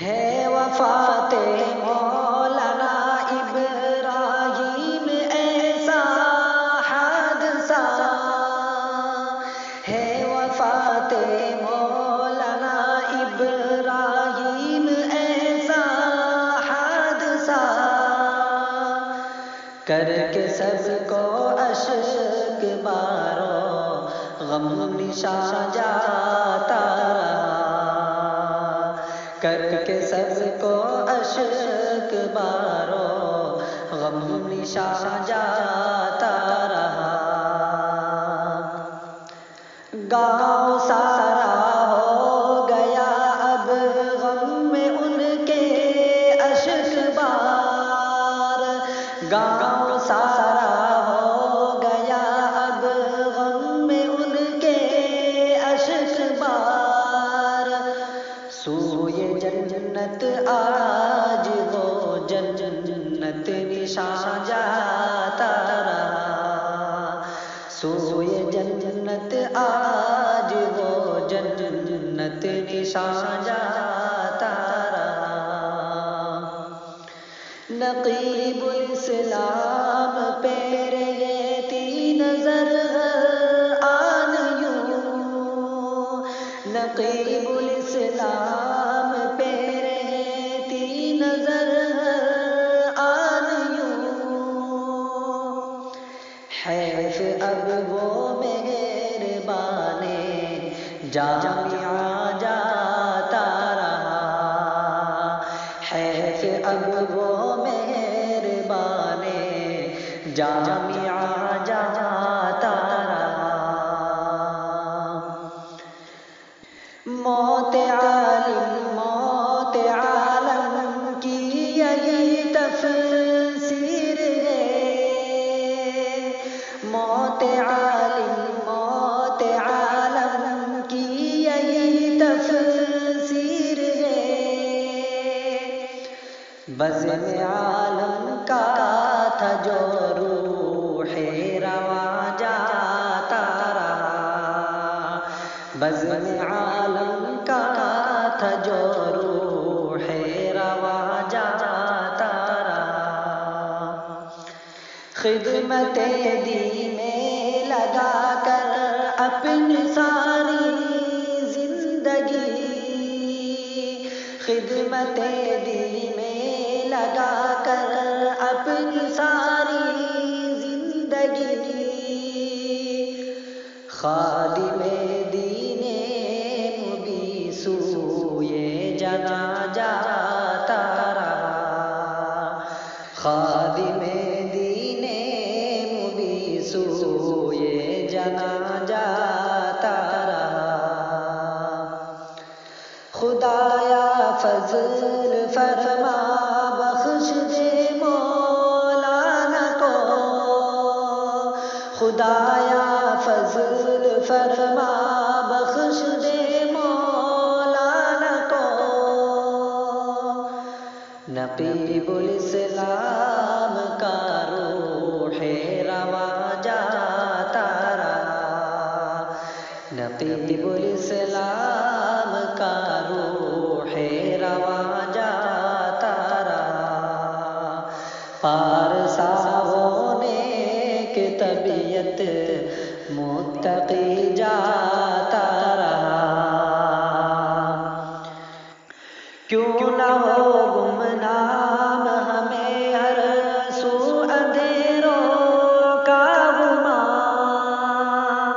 ہے وفات مولانا ابراہیم ایسا حادثہ، ہے وفات مولانا ابراہیم ایسا حادثہ، کر کے سب کو اشک بارو غم نشان جاتا رہا، کر کے سب کو اشک بارو غم نشان جاتا رہا، گاؤں سارا ہو گیا اب غم میں ان کے اشک بار، گاؤں سارا ہو گیا اب غم میں ان کے اشک بار، سوئے جنت آج وہ جنت نشان جاتا رہا، سوئے جنت آج وہ جنت نشان جاتا رہا، نقیب الاسلام پہ رہتی نظر آن یوں، نقیب الاسلام پہ رہتی نظر آن یوں، حیف اب وہ مہربان جامعہ جاتا رہا، حیف اب وہ مہربان جامعہ جاتا رہا، موت عالم موت عالم کی یہی تفسیر ہے، موت عالم موت عالم کی یہی تفسیر ہے، بزم عالم کا تھا جو روح رواں جاتا رہا، بزم عالم کا تھا جو روح رواں جاتا رہا، خدمت دین میں لگا کر اپنی ساری زندگی، خدمت دین میں لگا کر اپنی ساری زندگی، خادم دین مبیں سوئے جناں جاتا رہا، خادم دین مبیں سوئے جناں جاتا رہا، خدایا فضل فرما بخش دے مولانا کو، خدایا فضل فرما بخش دے مولانا کو، نقیب الاسلام کا روح رواں جاتا رہا، نقیب الاسلام کا روح رواں جاتا رہا، پارسا ہونے کی طبیعت متقی جاتا رہا، کیوں نہ ہو گمنام ہمیں ہر سو اندھیروں کا غمام،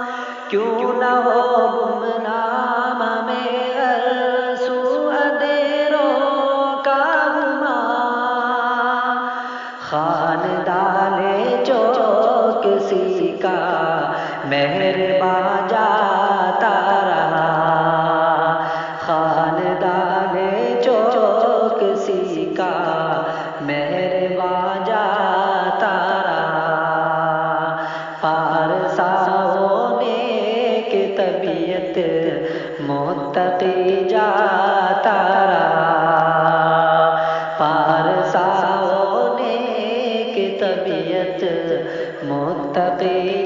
کیوں نہ ہو گمنام ہمیں ہر سو اندھیروں کا غمام، خاندان چوکسی کا مہرباں جاتا رہا، خاندان چوکسی کا مہرباں جاتا رہا، پارسا ہونے کی طبیعت متقی جاتا رہا، پارسا ہونے کی طبیعت متقی